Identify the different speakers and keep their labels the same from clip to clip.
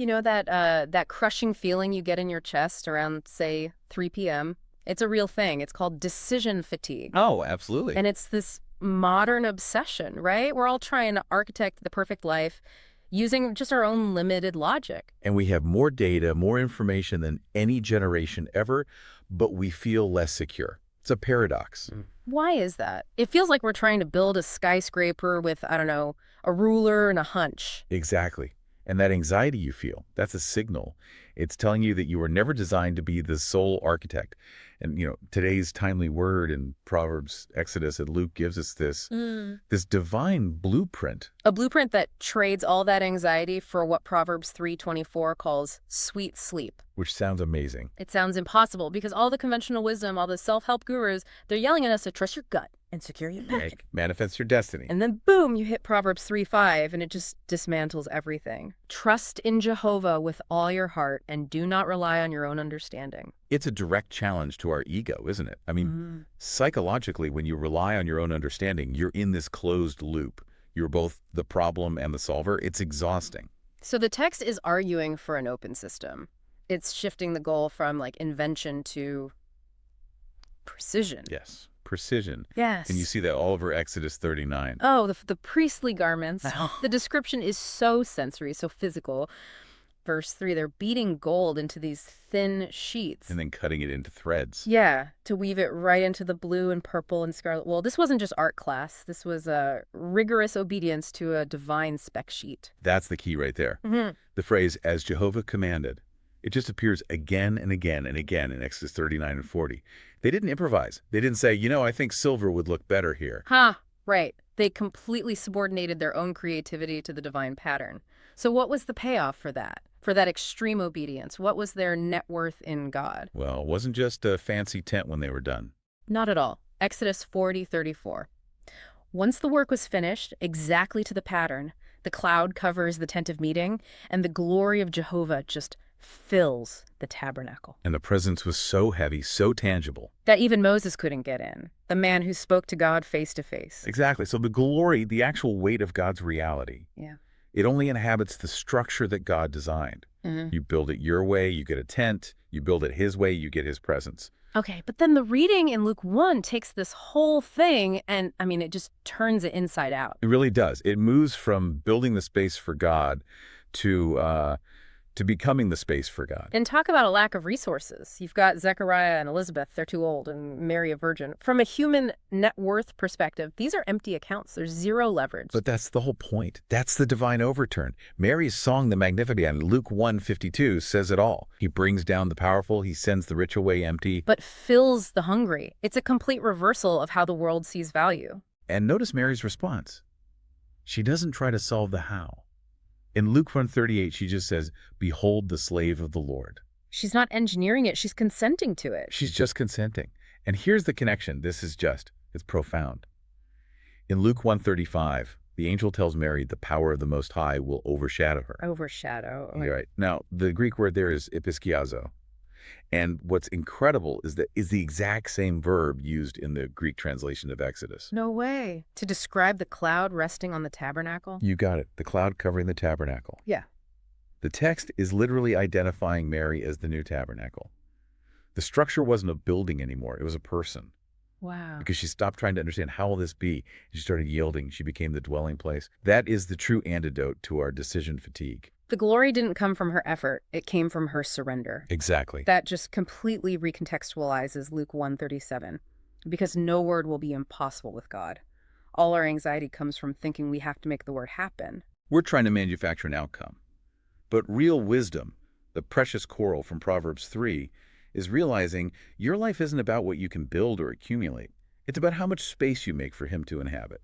Speaker 1: You know that crushing feeling you get in your chest around, say, 3 p.m.? It's a real thing. It's called decision fatigue.
Speaker 2: Oh, absolutely.
Speaker 1: And it's this modern obsession, right? We're all trying to architect the perfect life using just our own limited logic.
Speaker 2: And we have more data, more information than any generation ever, but we feel less secure. It's a paradox.
Speaker 1: Why is that? It feels like we're trying to build a skyscraper with, I don't know, a ruler and a hunch.
Speaker 2: Exactly. And that anxiety you feel, that's a signal. It's telling you that you were never designed to be the sole architect. And, today's timely word in Proverbs, Exodus, and Luke gives us this divine blueprint.
Speaker 1: A blueprint that trades all that anxiety for what Proverbs 3:24 calls sweet sleep.
Speaker 2: Which sounds amazing.
Speaker 1: It sounds impossible because all the conventional wisdom, all the self-help gurus, they're yelling at us to trust your gut and secure your magic.
Speaker 2: Manifest your destiny.
Speaker 1: And then boom, you hit Proverbs 3:5 and it just dismantles everything. Trust in Jehovah with all your heart and do not rely on your own understanding.
Speaker 2: It's a direct challenge to our ego, isn't it? I mean, psychologically, when you rely on your own understanding, you're in this closed loop. You're both the problem and the solver. It's exhausting.
Speaker 1: So the text is arguing for an open system. It's shifting the goal from like invention to precision.
Speaker 2: Yes, precision.
Speaker 1: Yes.
Speaker 2: And you see that all over Exodus 39.
Speaker 1: Oh, the priestly garments. The description is so sensory, so physical. Verse 3, they're beating gold into these thin sheets.
Speaker 2: And then cutting it into threads.
Speaker 1: Yeah, to weave it right into the blue and purple and scarlet wool. This wasn't just art class. This was a rigorous obedience to a divine spec sheet.
Speaker 2: That's the key right there. The phrase, as Jehovah commanded, it just appears again and again and again in Exodus 39 and 40. They didn't improvise. They didn't say, I think silver would look better here.
Speaker 1: Right. They completely subordinated their own creativity to the divine pattern. So what was the payoff for that? For that extreme obedience? What was their net worth in God?
Speaker 2: Well, it wasn't just a fancy tent when they were done.
Speaker 1: Not at all. Exodus 40:34. Once the work was finished, exactly to the pattern, the cloud covers the tent of meeting, and the glory of Jehovah just fills the tabernacle.
Speaker 2: And the presence was so heavy, so tangible.
Speaker 1: That even Moses couldn't get in, the man who spoke to God face to face.
Speaker 2: Exactly. So the glory, the actual weight of God's reality, it only inhabits the structure that God designed. You build it your way, you get a tent. You build it his way, you get his presence.
Speaker 1: Okay, but then the reading in Luke 1 takes this whole thing and, it just turns it inside out.
Speaker 2: It really does. It moves from building the space for God to becoming the space for God.
Speaker 1: And talk about a lack of resources. You've got Zechariah and Elizabeth, they're too old, and Mary a virgin. From a human net worth perspective, these are empty accounts. There's zero leverage.
Speaker 2: But that's the whole point. That's the divine overturn. Mary's song, the Magnificat, in Luke 1:52 says it all. He brings down the powerful, he sends the rich away empty.
Speaker 1: But fills the hungry. It's a complete reversal of how the world sees value.
Speaker 2: And notice Mary's response. She doesn't try to solve the how. In Luke 1:38, she just says, "Behold the slave of the Lord."
Speaker 1: She's not engineering it. She's consenting to it.
Speaker 2: She's just consenting. And here's the connection. It's profound. In Luke 1:35, the angel tells Mary the power of the Most High will overshadow her.
Speaker 1: Overshadow.
Speaker 2: You're right. Now, the Greek word there is episkiazo. And what's incredible is the exact same verb used in the Greek translation of Exodus.
Speaker 1: No way. To describe the cloud resting on the tabernacle?
Speaker 2: You got it. The cloud covering the tabernacle.
Speaker 1: Yeah.
Speaker 2: The text is literally identifying Mary as the new tabernacle. The structure wasn't a building anymore. It was a person.
Speaker 1: Wow.
Speaker 2: Because she stopped trying to understand how will this be. She started yielding. She became the dwelling place. That is the true antidote to our decision fatigue.
Speaker 1: The glory didn't come from her effort. It came from her surrender.
Speaker 2: Exactly.
Speaker 1: That just completely recontextualizes Luke 1:37. Because no word will be impossible with God. All our anxiety comes from thinking we have to make the word happen.
Speaker 2: We're trying to manufacture an outcome. But real wisdom, the precious coral from Proverbs 3, is realizing your life isn't about what you can build or accumulate. It's about how much space you make for him to inhabit.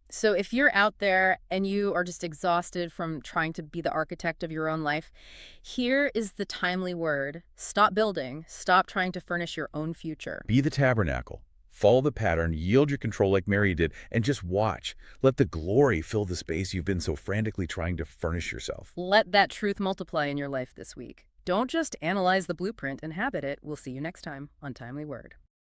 Speaker 1: So if you're out there and you are just exhausted from trying to be the architect of your own life, here is the timely word. Stop building. Stop trying to furnish your own future.
Speaker 2: Be the tabernacle. Follow the pattern, yield your control like Mary did, and just watch. Let the glory fill the space you've been so frantically trying to furnish yourself.
Speaker 1: Let that truth multiply in your life this week. Don't just analyze the blueprint, inhabit it. We'll see you next time on Timely Word.